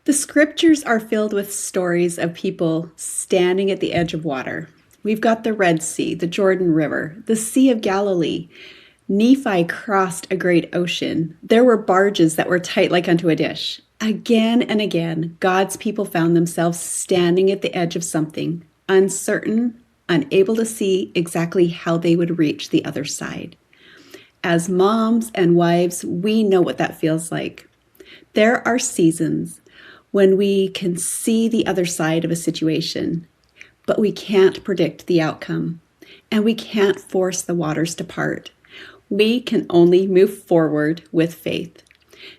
The scriptures are filled with stories of people standing at the edge of water. We've got the Red Sea, the Jordan River, the Sea of Galilee. Nephi crossed a great ocean. There were barges that were tight like unto a dish. Again and again, God's people found themselves standing at the edge of something, uncertain, unable to see exactly how they would reach the other side. As moms and wives, we know what that feels like. There are seasons when we can see the other side of a situation, but we can't predict the outcome, and we can't force the waters to part. We can only move forward with faith.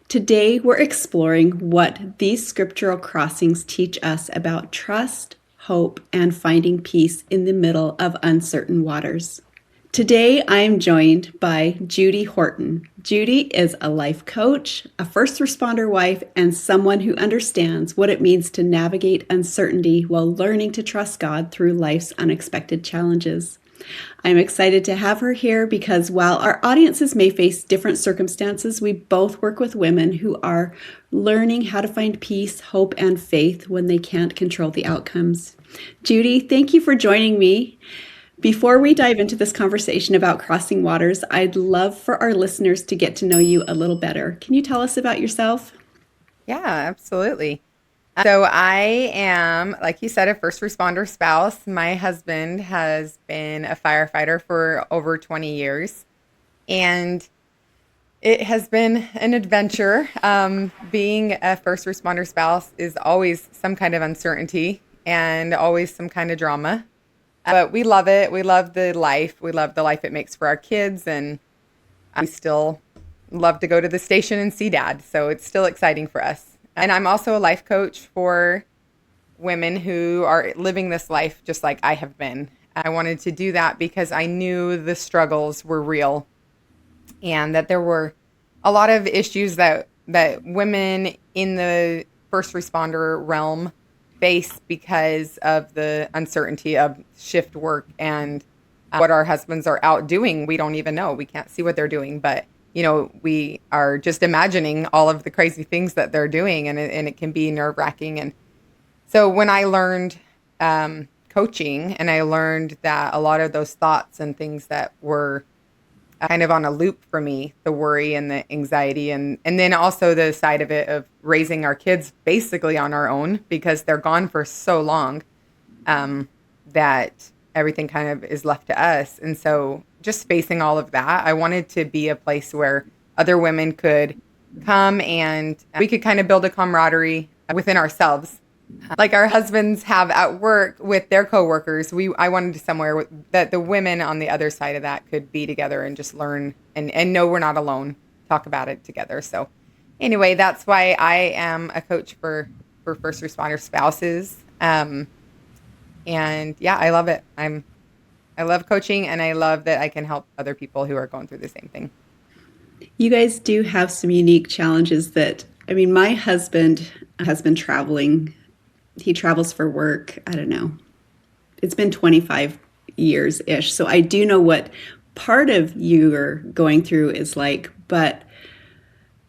Today, we're exploring what these scriptural crossings teach us about trust, hope, and finding peace in the middle of uncertain waters. Today, I am joined by Judy Horton. Judy is a life coach, a first responder wife, and someone who understands what it means to navigate uncertainty while learning to trust God through life's unexpected challenges. I'm excited to have her here because while our audiences may face different circumstances, we both work with women who are learning how to find peace, hope, and faith when they can't control the outcomes. Judy, thank you for joining me. Before we dive into this conversation about crossing waters, I'd love for our listeners to get to know you a little better. Can you tell us about yourself? Yeah, absolutely. So I am, like you said, a first responder spouse. My husband has been a firefighter for over 20 years, and it has been an adventure. Being a first responder spouse is always some kind of uncertainty and always some kind of drama. But we love it. We love the life. We love the life it makes for our kids, and we still love to go to the station and see dad. So it's still exciting for us. And I'm also a life coach for women who are living this life just like I have been. I wanted to do that because I knew the struggles were real and that there were a lot of issues that women in the first responder realm face because of the uncertainty of shift work and what our husbands are out doing. We don't even know. We can't see what they're doing, but we are just imagining all of the crazy things that they're doing, and it can be nerve-wracking. And so when I learned coaching, and I learned that a lot of those thoughts and things that were kind of on a loop for me, the worry and the anxiety, and then also the side of it of raising our kids basically on our own because they're gone for so long, that everything kind of is left to us. And so just facing all of that, I wanted to be a place where other women could come and we could kind of build a camaraderie within ourselves, like our husbands have at work with their coworkers. I wanted somewhere that the women on the other side of that could be together and just learn and know we're not alone, talk about it together. So anyway, that's why I am a coach for first responder spouses. And yeah, I love it. I love coaching, and I love that I can help other people who are going through the same thing. You guys do have some unique challenges my husband has been traveling. He travels for work. I don't know. It's been 25 years-ish. So I do know what part of you are going through is like, but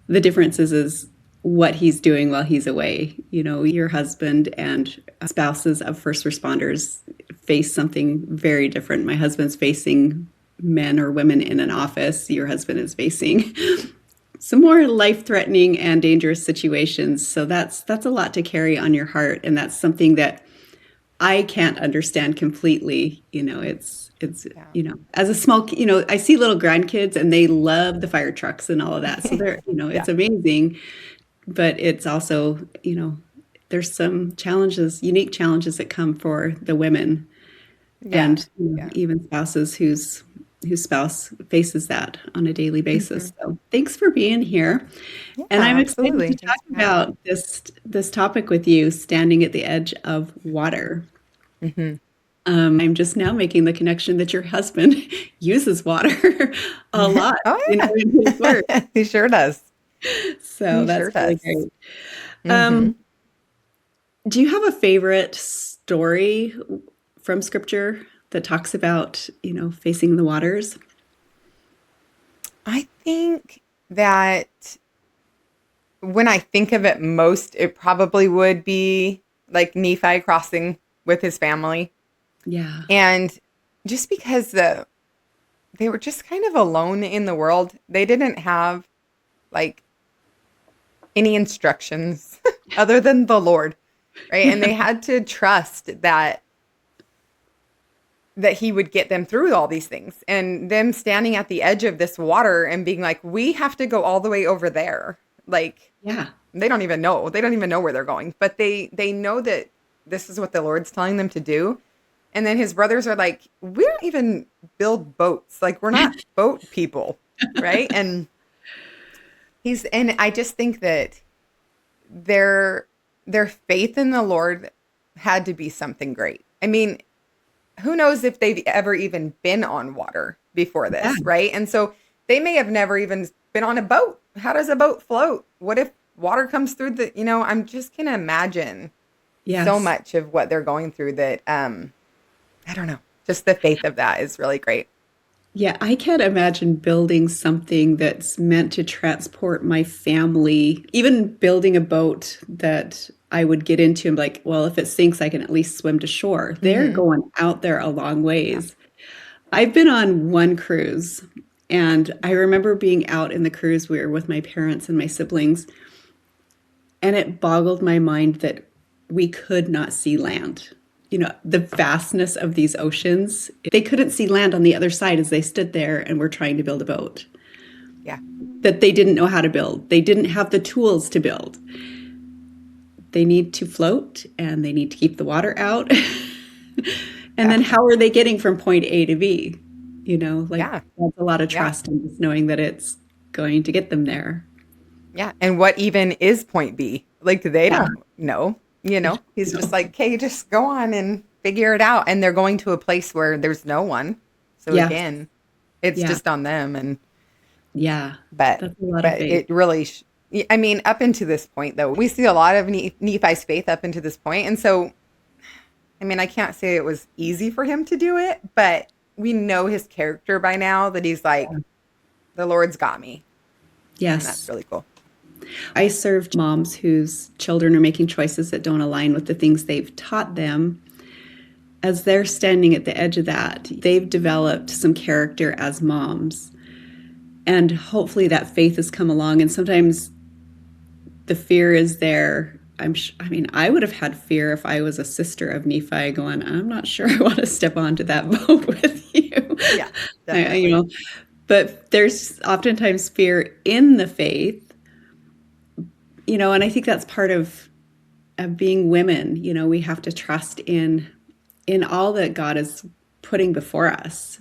the difference is what he's doing while he's away. Your husband and spouses of first responders face something very different. My husband's facing men or women in an office. Your husband is facing some more life-threatening and dangerous situations. So that's a lot to carry on your heart, and that's something that I can't understand completely. It's Yeah. as a small, I see little grandkids and they love the fire trucks and all of that. So they're, Yeah. it's amazing, but it's also, there's some challenges, unique challenges that come for the women Yeah. and Yeah. even spouses whose spouse faces that on a daily Hmm. basis. So thanks for being here. Yeah, And I'm excited to absolutely. talk Thanks for having about this topic with you, standing at the edge of water. me. I'm just now making the connection that your husband uses water a lot, Oh in his work. yeah, he sure does. So He that's sure really does. great. Hmm. Um, do you have a favorite story from scripture that talks about, facing the waters? I think that when I think of it most, it probably would be like Nephi crossing with his family. Yeah. And just because they were just kind of alone in the world, they didn't have like any instructions other than the Lord, right? And they had to trust that he would get them through all these things. And them standing at the edge of this water and being like, we have to go all the way over there. Like Yeah. they don't even know. They don't even know where they're going, but they know that this is what the Lord's telling them to do. And then his brothers are like, we don't even build boats. Like we're not boat people, right? And I just think that their their faith in the Lord had to be something great. I mean, who knows if they've ever even been on water before Yeah. this, right? And so they may have never even been on a boat. How does a boat float? What if water comes through I'm just gonna imagine so Yes. much of what they're going through that I don't know. Just the faith of that is really great. Yeah, I can't imagine building something that's meant to transport my family, even building a boat that I would get into and be like, well, if it sinks, I can at least swim to shore. They're Hmm. going out there a long Yeah. ways. I've been on one cruise, and I remember being out in the cruise. We were with my parents and my siblings, and it boggled my mind that we could not see land. The vastness of these oceans. They couldn't see land on the other side as they stood there and were trying to build a boat Yeah. that they didn't know how to build. They didn't have the tools to build. They need to float and they need to keep the water out. And Yeah. then how are they getting from point A to B? Like Yeah. that's a lot of Yeah. trust in just knowing that it's going to get them there. Yeah. And what even is point B? Like they Yeah. don't know, He's just No. like, okay, just go on and figure it out. And they're going to a place where there's no one. So Yes. again, it's Yeah. just on them. And Yeah. but That's a lot of but faith. it really I mean, up into this point though, we see a lot of Nephi's faith up into this point. And so I mean, I can't say it was easy for him to do it, but we know his character by now that he's like, the Lord's got me. And that's Yes. really cool. I served moms whose children are making choices that don't align with the things they've taught them. As they're standing at the edge of that, they've developed some character as moms. And hopefully that faith has come along. And sometimes the fear is there. I mean, I would have had fear if I was a sister of Nephi going, I'm not sure I want to step onto that boat with you. Yeah, I, definitely. but there's oftentimes fear in the faith, and I think that's part of being women. We have to trust in all that God is putting before us.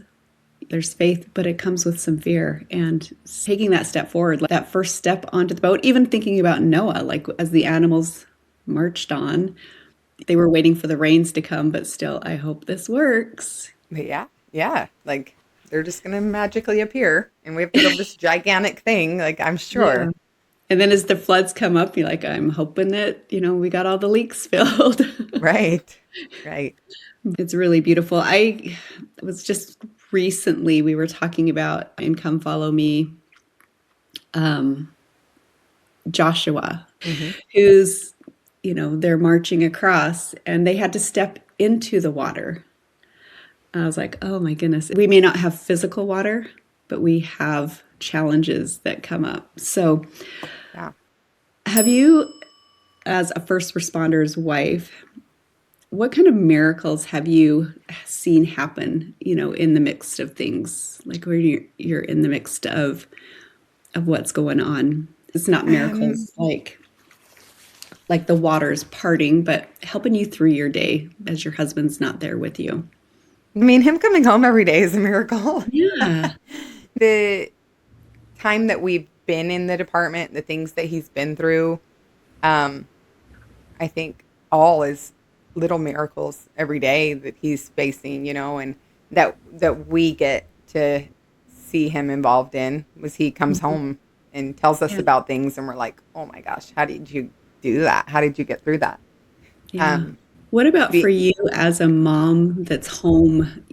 There's faith, but it comes with some fear. And taking that step forward, like that first step onto the boat, even thinking about Noah, like as the animals marched on, they were waiting for the rains to come, but still, I hope this works. But yeah, yeah. Like they're just gonna magically appear and we have to build this gigantic thing, like I'm Yeah. sure. And then as the floods come up, you're like, I'm hoping that, we got all the leaks filled. Right. Right. It's really beautiful. I was just recently, we were talking about in Come Follow Me, Joshua, Hmm. who's, they're marching across and they had to step into the water. I was like, oh my goodness. We may not have physical water, but we have challenges that come up. So, Yeah. have you, as a first responder's wife, what kind of miracles have you seen happen, in the midst of things, like where you're in the midst of what's going on? It's not Um, miracles like the waters parting, but helping you through your day as your husband's not there with you. I mean, him coming home every day is a miracle. Yeah. The time that we've been in the department, the things that he's been through, um, I think all is little miracles every day that he's facing, and that we get to see him involved in was he comes Mhm. home and tells us Yeah. about things and we're like, "Oh my gosh, how did you do that? How did you get through that?" Yeah. Um What about for the you as a mom that's home,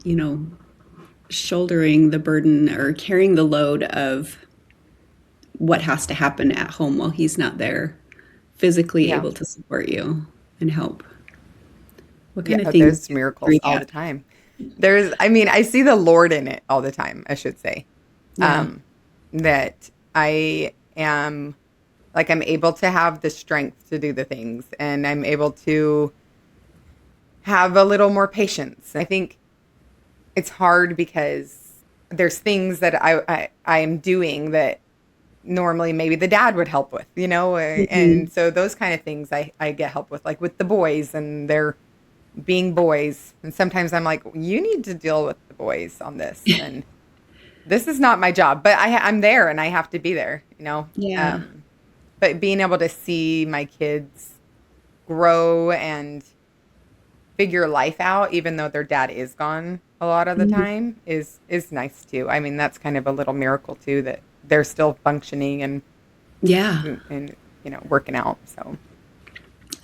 shouldering the burden or carrying the load of what has to happen at home while he's not there, physically Yeah. able to support you and help. What Yeah. kind of things There's get you miracles through all the that? time. I mean, I see the Lord in it all the time, I should say. Yeah. Um, that I am like, I'm able to have the strength to do the things, and I'm able to have a little more patience. I think it's hard because there's things that I am doing that normally maybe the dad would help with, Mhm. and so those kind of things I get help with, like with the boys and they're being boys. And sometimes I'm like, you need to deal with the boys on this. And this is not my job, but I'm there and I have to be there, Yeah. But being able to see my kids grow and figure life out, even though their dad is gone a lot of the Mhm. time, is nice too. I mean, that's kind of a little miracle too, that they're still functioning Yeah. and working out. So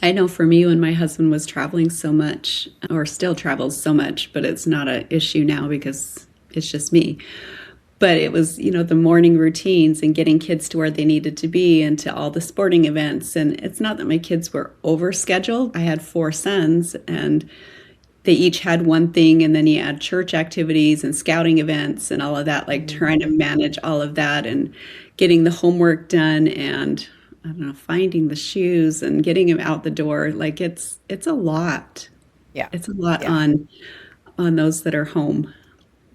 I know for me, when my husband was traveling so much, or still travels so much, but it's not an issue now because it's just me. But it was, the morning routines and getting kids to where they needed to be and to all the sporting events. And it's not that my kids were overscheduled. I had four sons and they each had one thing. And then you add church activities and scouting events and all of that, like trying to mhm. manage all of that and getting the homework done and I don't know, finding the shoes and getting them out the door. Like it's a lot. Yeah, It's a lot yeah. on those that are home.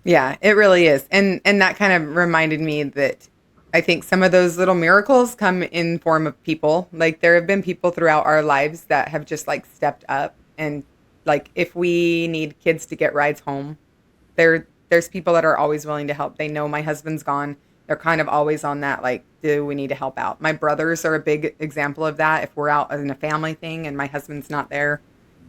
Yeah, it really is. And that kind of reminded me that I think some of those little miracles come in form of people. Like there have been people throughout our lives that have just like stepped up, and like if we need kids to get rides home, there's people that are always willing to help. They know my husband's gone. They're kind of always on that, like, do we need to help out? My brothers are a big example of that. If we're out in a family thing and my husband's not there,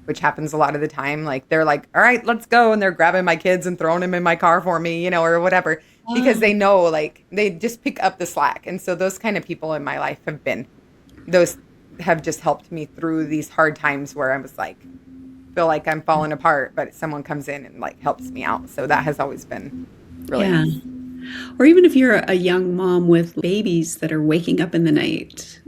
which happens a lot of the time, like they're like, all right, let's go. And they're grabbing my kids and throwing them in my car for me, or whatever, because Oh, they know, like, they just pick up the slack. And so those kind of people in my life those have just helped me through these hard times where I was like, feel like I'm falling apart, but someone comes in and like helps me out. So that has always been really yeah. nice. Or even if you're a young mom with babies that are waking up in the night,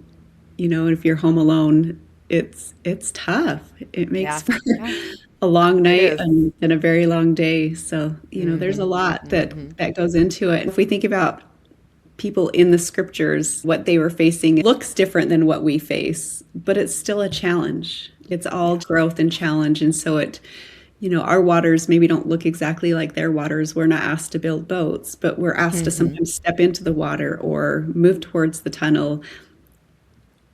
and if you're home alone, it's tough. It makes Yeah. for Yeah, a long it night is. and a very long day. So, there's a Mm-hmm. lot Mm-hmm. that goes into it. If we think about people in the scriptures, what they were facing looks different than what we face, but it's still a challenge. It's all Yeah. growth and challenge. And so our waters maybe don't look exactly like their waters. We're not asked to build boats, but we're asked to Mm-hmm. sometimes step into the water or move towards the tunnel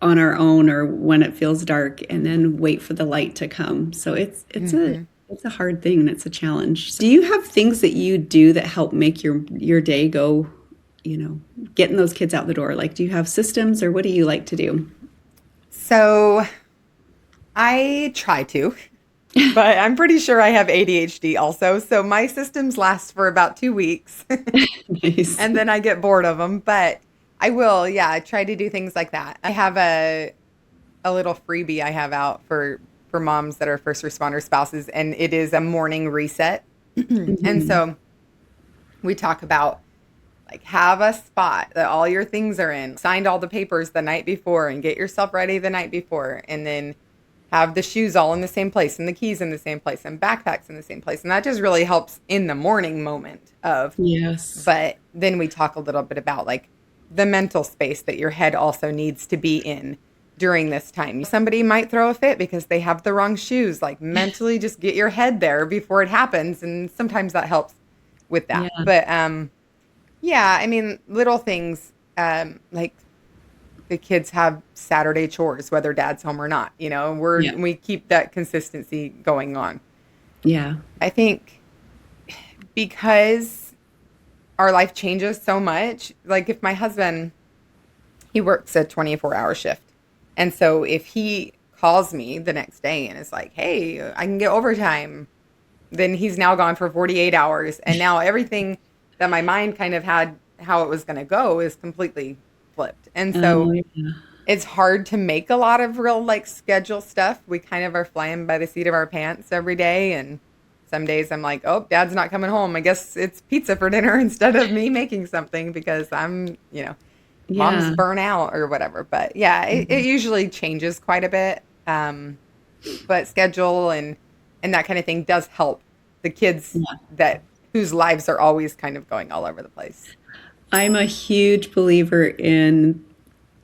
on our own or when it feels dark and then wait for the light to come. So Mm-hmm. it's a hard thing and it's a challenge. Do you have things that you do that help make your day go, getting those kids out the door? Like do you have systems or what do you like to do? So I try to, but I'm pretty sure I have ADHD also. So my systems last for about 2 weeks Nice. and then I get bored of them. But I will, yeah, I try to do things like that. I have a little freebie I have out for moms that are first responder spouses, and it is a morning reset. And Mhm. so we talk about like have a spot that all your things are in, signed all the papers the night before and get yourself ready the night before, and then have the shoes all in the same place and the keys in the same place and backpacks in the same place. And that just really helps in the morning moment of, Yes. but then we talk a little bit about like the mental space that your head also needs to be in during this time. Somebody might throw a fit because they have the wrong shoes. Like mentally just get your head there before it happens. And sometimes that helps with that. Yeah. But yeah, I mean, little things like the kids have Saturday chores, whether dad's home or not. Yeah. We keep that consistency going on. Yeah. I think because our life changes so much. Like if my husband, he works a 24-hour shift. And so if he calls me the next day and is like, "Hey, I can get overtime," then he's now gone for 48 hours. And now everything that my mind kind of had how it was going to go is completely flipped. And so Oh, yeah. it's hard to make a lot of real like schedule stuff. We kind of are flying by the seat of our pants every day. And some days I'm like, oh, dad's not coming home. I guess it's pizza for dinner instead of me making something because I'm. moms Yeah. burn out or whatever. But yeah, it usually changes quite a bit. But schedule and that kind of thing does help the kids that whose lives are always kind of going all over the place. I'm a huge believer in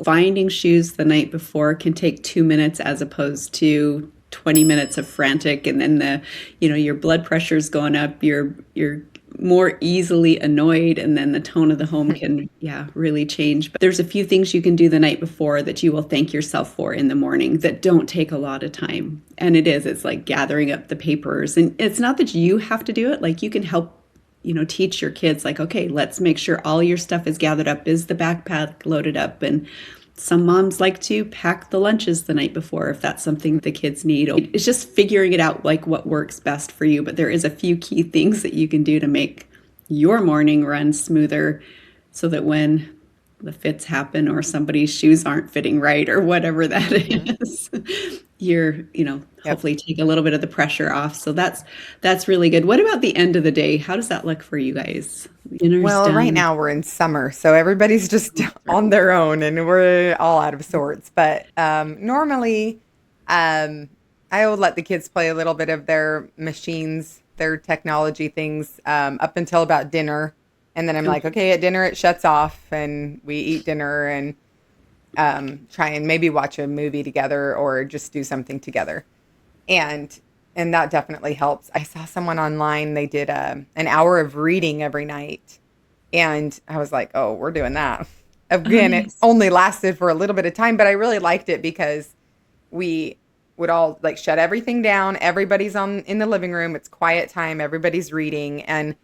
finding shoes the night before can take 2 minutes as opposed to 20 minutes of frantic, and then your blood pressure's going up, you're more easily annoyed, and then the tone of the home can, yeah, really change. But there's a few things you can do the night before that you will thank yourself for in the morning that don't take a lot of time. And it's like gathering up the papers. And it's not that you have to do it, like you can help teach your kids, like, okay, let's make sure all your stuff is gathered up. Is the backpack loaded up? And some moms like to pack the lunches the night before if that's something the kids need. It's just figuring it out, like what works best for you. But there is a few key things that you can do to make your morning run smoother so that when the fits happen or somebody's shoes aren't fitting right or whatever that Hmm. is, you're, Yep. hopefully take a little bit of the pressure off. So that's really good. What about the end of the day? How does that look for you guys? Dinner's Well, right done. now we're in summer, so everybody's just on their own and we're all out of sorts. But normally, um, I will let the kids play a little bit of their machines, their technology things, up until about dinner. And then I'm like, Okay. okay, at dinner it shuts off and we eat dinner and try and maybe watch a movie together or just do something together. And and that definitely helps. I saw someone online, they did an hour of reading every night. And I was like, oh, we're doing that. Oh, Again, it nice. only lasted for a little bit of time, but I really liked it because we would all like shut everything down. Everybody's on in the living room. It's quiet time. Everybody's reading. And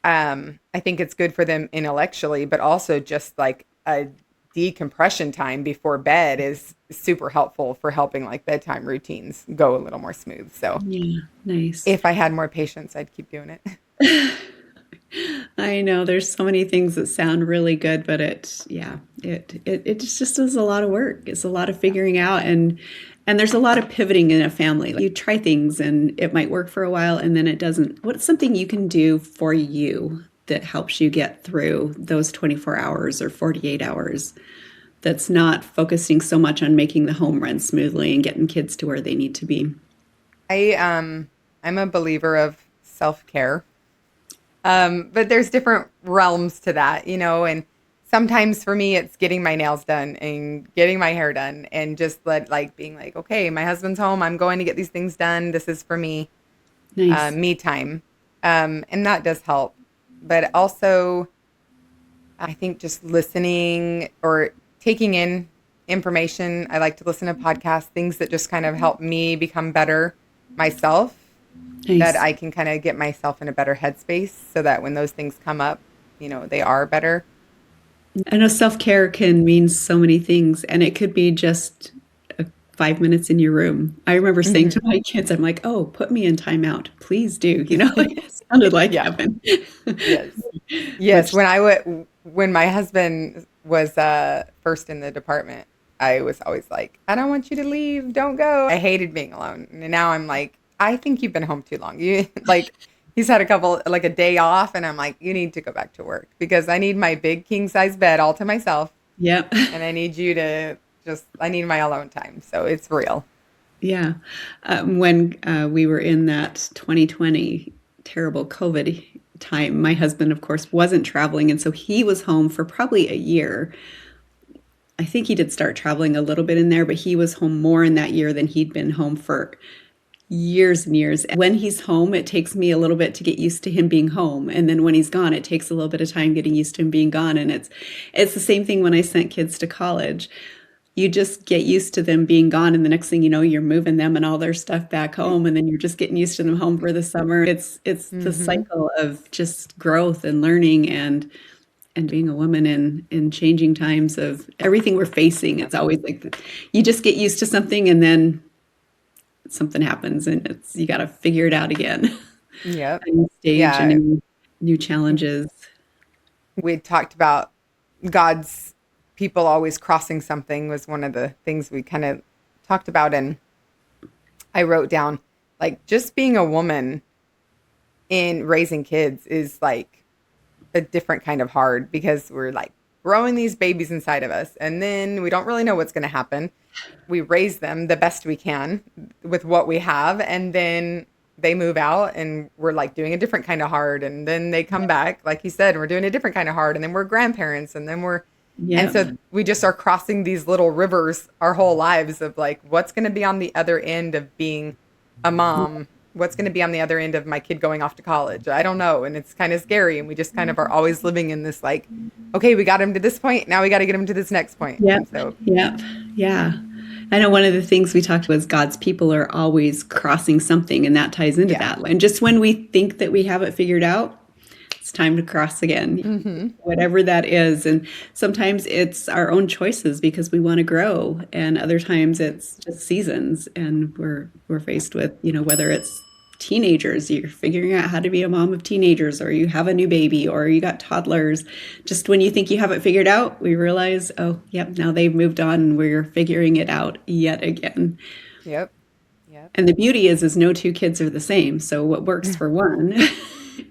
I think it's good for them intellectually, but also just like a decompression time before bed is super helpful for helping like bedtime routines go a little more smooth. So Yeah, nice. if I had more patience, I'd keep doing it. I know there's so many things that sound really good, but it just is a lot of work. It's a lot of Yeah. figuring out, and there's a lot of pivoting in a family. Like, you try things and it might work for a while and then it doesn't. What's something you can do for you that helps you get through those 24 hours or 48 hours that's not focusing so much on making the home run smoothly and getting kids to where they need to be? I'm a believer of self-care. But there's different realms to that, and sometimes for me it's getting my nails done and getting my hair done and just being like, okay, my husband's home, I'm going to get these things done. This is for me, Nice. me time. And that does help. But also I think just listening or taking in information. I like to listen to podcasts, things that just kind of help me become better myself, that Nice. I can kind of get myself in a better headspace so that when those things come up, they are better. I know self-care can mean so many things, and it could be just 5 minutes in your room. I remember saying to Hmm. my kids, I'm like, "Oh, put me in timeout, please do." It sounded like Yeah. heaven. Yes. Yes. Which, When my husband was first in the department, I was always like, I don't want you to leave. Don't go. I hated being alone. And now I'm like, I think you've been home too long. You like, he's had like a day off, and I'm like, you need to go back to work because I need my big king size bed all to myself, yep, and I need you to I need my alone time. So it's real. yeah. When we were in that 2020 terrible COVID time, my husband, of course, wasn't traveling, and so he was home for probably a year. I think he did start traveling a little bit in there, but he was home more in that year than he'd been home for years and years. When he's home, it takes me a little bit to get used to him being home. And then when he's gone, it takes a little bit of time getting used to him being gone. And it's the same thing when I sent kids to college. You just get used to them being gone, and the next thing you know, you're moving them and all their stuff back home, and then you're just getting used to them home for the summer. It's the Hmm. cycle of just growth and learning and being a woman in changing times of everything we're facing. Yeah. It's always like you just get used to something and then something happens and you got to figure it out again. Yep. A new stage and Yeah. new challenges. We talked about God's people always crossing something was one of the things we kind of talked about. And I wrote down like just being a woman in raising kids is like a different kind of hard because we're growing these babies inside of us. And then we don't really know what's going to happen. We raise them the best we can with what we have. And then they move out and we're like doing a different kind of hard. And then they come back, like you said, and we're doing a different kind of hard. And then we're grandparents. And then and Yeah. so we just are crossing these little rivers our whole lives of like, what's going to be on the other end of being a mom? What's going to be on the other end of my kid going off to college? I don't know. And it's kind of scary. And we just kind of are always living in this like, okay, we got him to this point. Now we got to get him to this next point. Yep. And so, Yep. Yeah. I know one of the things we talked about is God's people are always crossing something, and that ties into yeah. that. And just when we think that we have it figured out, it's time to cross again, whatever that is. And sometimes it's our own choices because we want to grow, and other times it's just seasons, and we're faced with, whether it's teenagers, you're figuring out how to be a mom of teenagers, or you have a new baby, or you got toddlers. Just when you think you have it figured out, we realize, oh, yep, now they've moved on and we're figuring it out yet again. Yep. Yep. And the beauty is no two kids are the same. So what works for one,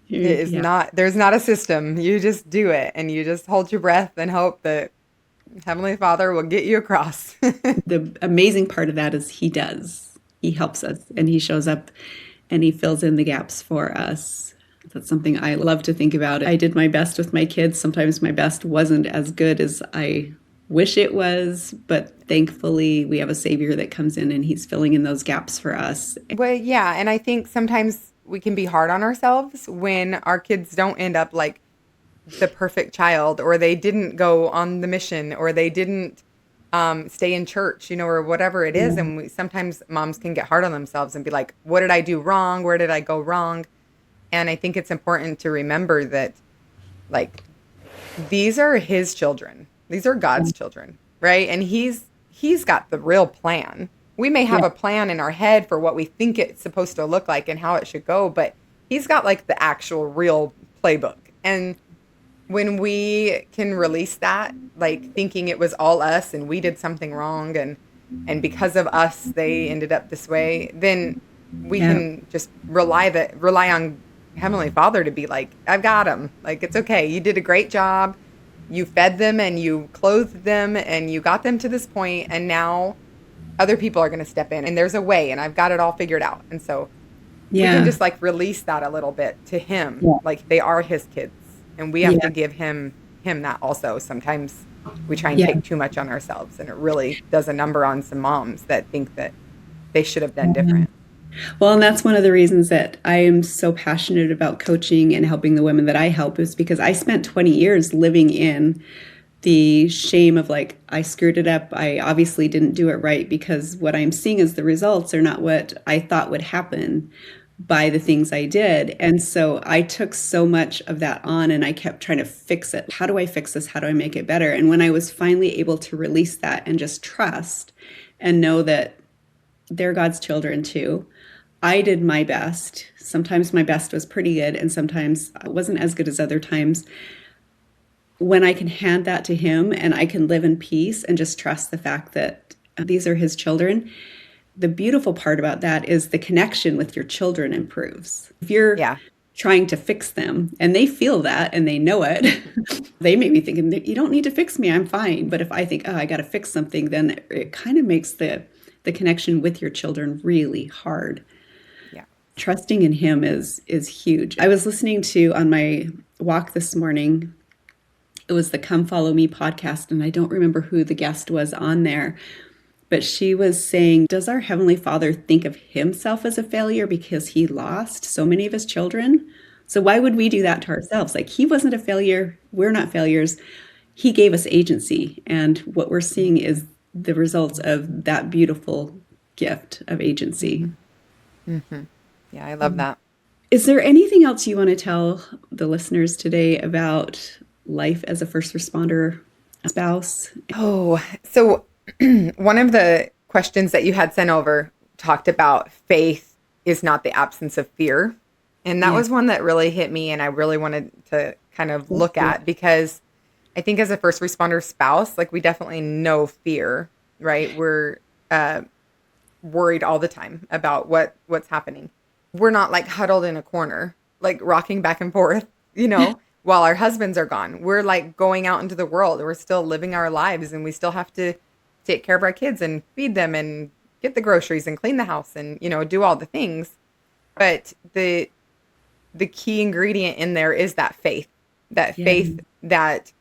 It is not, there's not a system. You just do it and you just hold your breath and hope that Heavenly Father will get you across. The amazing part of that is he does. He helps us and he shows up and he fills in the gaps for us. That's something I love to think about. I did my best with my kids. Sometimes my best wasn't as good as I wish it was, but thankfully we have a Savior that comes in and he's filling in those gaps for us. Well, yeah. And I think sometimes we can be hard on ourselves when our kids don't end up like the perfect child, or they didn't go on the mission, or they didn't stay in church, or whatever it is. And sometimes moms can get hard on themselves and be like, what did I do wrong? Where did I go wrong? And I think it's important to remember that, like, these are his children. These are God's children, right? And he's got the real plan. We may have a plan in our head for what we think it's supposed to look like and how it should go, but he's got like the actual real playbook. And when we can release that, like thinking it was all us and we did something wrong and because of us they ended up this way, then we can just rely on Heavenly Father to be like, I've got them. Like, it's okay. You did a great job. You fed them and you clothed them and you got them to this point, and now other people are going to step in and there's a way and I've got it all figured out. And so we can just like release that a little bit to him. Like, they are his kids. And we have to give him that also. Sometimes we try and take too much on ourselves, and it really does a number on some moms that think that they should have done different. Well, and that's one of the reasons that I am so passionate about coaching and helping the women that I help, is because I spent 20 years living in the shame of like, I screwed it up. I obviously didn't do it right, because what I'm seeing as the results are not what I thought would happen by the things I did. And so I took so much of that on and I kept trying to fix it. How do I fix this? How do I make it better? And when I was finally able to release that and just trust and know that they're God's children too, I did my best. Sometimes my best was pretty good and sometimes it wasn't as good as other times. When I can hand that to him and I can live in peace and just trust the fact that these are his children, the beautiful part about that is the connection with your children improves. If you're trying to fix them and they feel that and they know it, they may be thinking, you don't need to fix me, I'm fine. But if I think, oh, I got to fix something, then it kind of makes the connection with your children really hard. Yeah. Trusting in him is huge. I was listening to, on my walk this morning, it was the Come Follow Me podcast, and I don't remember who the guest was on there, but she was saying, does our Heavenly Father think of himself as a failure because he lost so many of his children? So why would we do that to ourselves? Like, he wasn't a failure. We're not failures. He gave us agency. And what we're seeing is the results of that beautiful gift of agency. Mm-hmm. Yeah, I love that. Is there anything else you want to tell the listeners today about life as a first responder spouse? Oh, so one of the questions that you had sent over talked about faith is not the absence of fear. And that was one that really hit me and I really wanted to kind of look at, because I think as a first responder spouse, like, we definitely know fear, right? We're worried all the time about what's happening. We're not like huddled in a corner, like rocking back and forth, while our husbands are gone. We're like going out into the world. We're still living our lives and we still have to take care of our kids and feed them and get the groceries and clean the house and, do all the things. But the key ingredient in there is that Yeah. faith that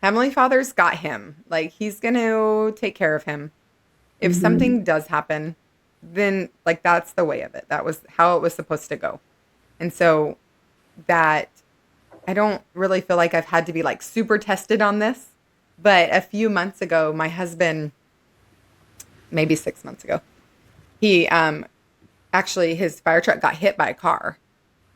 Heavenly Father's got him. Like he's going to take care of him. If Hmm. something does happen, then like that's the way of it. That was how it was supposed to go. And so that I don't really feel like I've had to be like super tested on this. But a few months ago, my husband, maybe 6 months ago, he actually his fire truck got hit by a car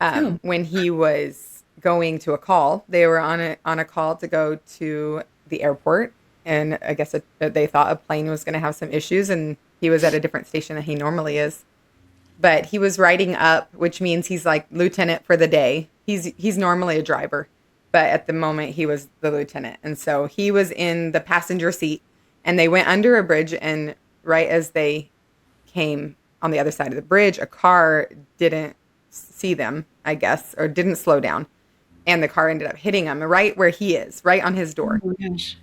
Oh, when he was going to a call. They were on a call to go to the airport, and I guess they thought a plane was going to have some issues, and he was at a different station than he normally is. But he was riding up, which means he's like lieutenant for the day. He's normally a driver, but at the moment he was the lieutenant, and so he was in the passenger seat, and they went under a bridge, and right as they came on the other side of the bridge, a car didn't see them, I guess, or didn't slow down, and the car ended up hitting him right where he is, right on his oh door. my gosh.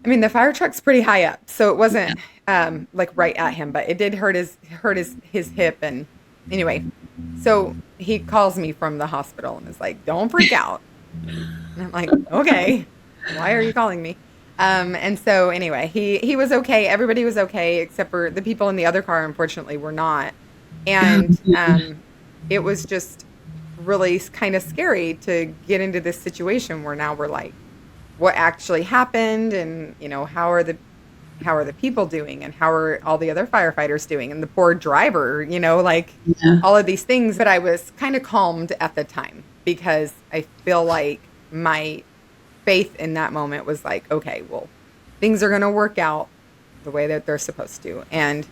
I mean, the fire truck's pretty high up, so it Yeah. wasn't like right at him, but it did hurt his hip. And anyway, so he calls me from the hospital and is like, "Don't freak out." And I'm like, "Okay, why are you calling me?" And so anyway, he was okay. Everybody was okay except for the people in the other car. Unfortunately, were not. And it was just really kind of scary to get into this situation where now we're like, what actually happened, and how are the people doing, and how are all the other firefighters doing, and the poor driver, like Yeah. all of these things. But I was kind of calmed at the time because I feel like my faith in that moment was like, okay, well, things are going to work out the way that they're supposed to. And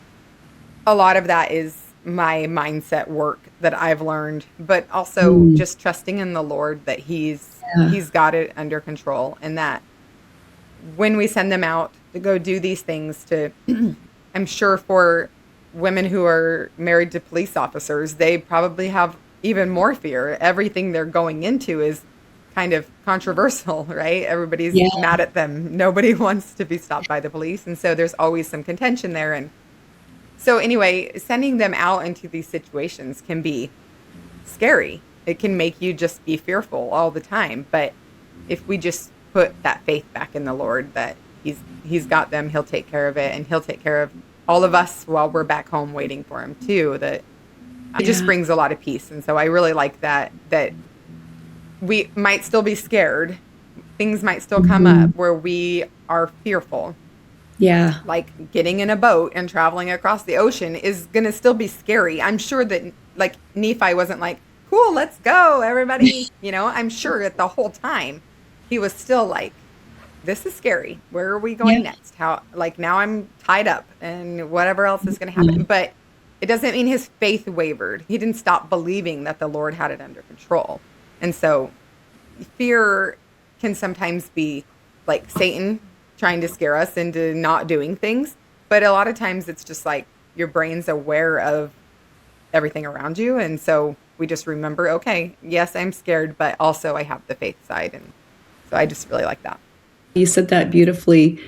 a lot of that is my mindset work that I've learned, but also Mm. just trusting in the Lord that he's Yeah. he's got it under control, and that when we send them out to go do these things to I'm sure for women who are married to police officers, they probably have even more fear. Everything they're going into is kind of controversial, right? Everybody's Yeah. mad at them. Nobody wants to be stopped by the police, and so there's always some contention there. And so anyway, sending them out into these situations can be scary. It can make you just be fearful all the time. But if we just put that faith back in the Lord that he's got them, he'll take care of it, and he'll take care of all of us while we're back home waiting for him too, that it just Yeah. brings a lot of peace. And so I really like that we might still be scared. Things might still come Mhm. up where we are fearful, Yeah. like getting in a boat and traveling across the ocean is going to still be scary. I'm sure that like Nephi wasn't like, cool, let's go, everybody. I'm sure that the whole time he was still like, this is scary. Where are we Yeah. going next? How, like, now I'm tied up and whatever else is going to happen. Mhm. But it doesn't mean his faith wavered. He didn't stop believing that the Lord had it under control. And so fear can sometimes be like Satan trying to scare us into not doing things. But a lot of times it's just like your brain's aware of everything around you. And so we just remember, okay, yes, I'm scared, but also I have the faith side. And so I just really like that. You said that beautifully.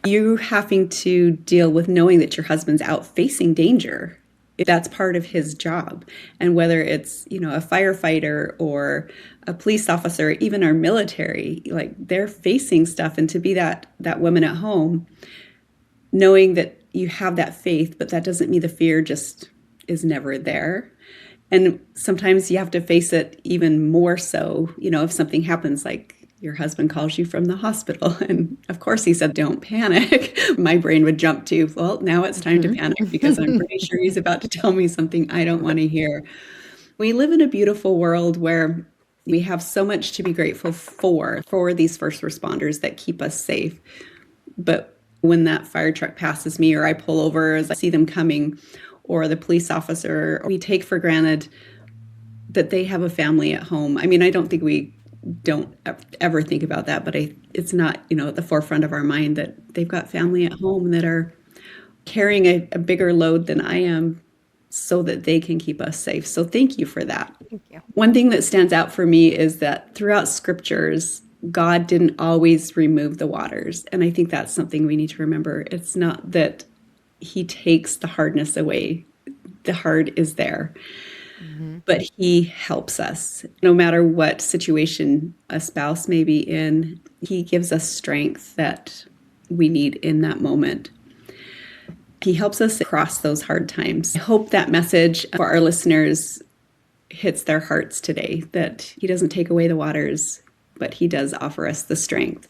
You having to deal with knowing that your husband's out facing danger. That's part of his job. And whether it's, a firefighter or a police officer, even our military, like they're facing stuff. And to be that woman at home, knowing that you have that faith, but that doesn't mean the fear just is never there. And sometimes you have to face it even more so, if something happens, like your husband calls you from the hospital. And of course, he said, don't panic. My brain would jump to, well, now it's time to panic because I'm Mhm. pretty sure he's about to tell me something I don't want to hear. We live in a beautiful world where we have so much to be grateful for these first responders that keep us safe. But when that fire truck passes me or I pull over as I see them coming, or the police officer, we take for granted that they have a family at home. I mean, I don't think we don't ever think about that, but it's not, at the forefront of our mind that they've got family at home that are carrying a bigger load than I am so that they can keep us safe. So thank you for that. Thank you. One thing that stands out for me is that throughout scriptures, God didn't always remove the waters. And I think that's something we need to remember. It's not that he takes the hardness away. The hard is there, Hmm. but he helps us. No matter what situation a spouse may be in, he gives us strength that we need in that moment. He helps us cross those hard times. I hope that message for our listeners hits their hearts today, that he doesn't take away the waters, but he does offer us the strength,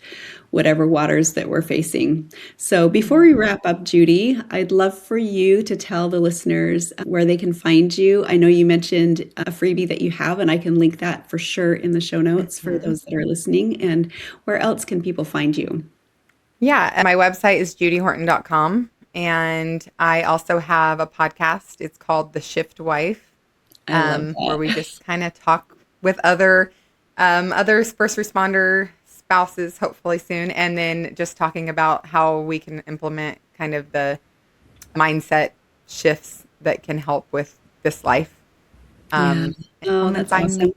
whatever waters that we're facing. So before we wrap up, Judy, I'd love for you to tell the listeners where they can find you. I know you mentioned a freebie that you have, and I can link that for sure in the show notes for Hmm. those that are listening. And where else can people find you? Yeah, my website is judyhorton.com. And I also have a podcast. It's called The Shift Wife, I love where we that. just kind of talk with others, first responder spouses, hopefully soon, and then just talking about how we can implement kind of the mindset shifts that can help with this life. Yeah. And Oh, come and that's find awesome. me.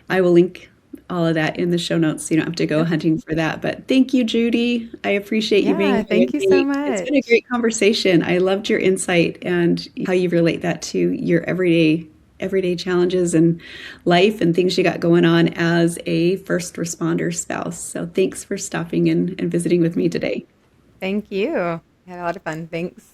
I will link all of that in the show notes so you don't have to go Yep. hunting for that. But thank you, Judy. I appreciate you being Yeah, here thank with you so me. It's been a much. great conversation. I loved your insight and how you relate that to your everyday challenges and life and things you got going on as a first responder spouse. So thanks for stopping in and visiting with me today. Thank you. I had a lot of fun. Thanks.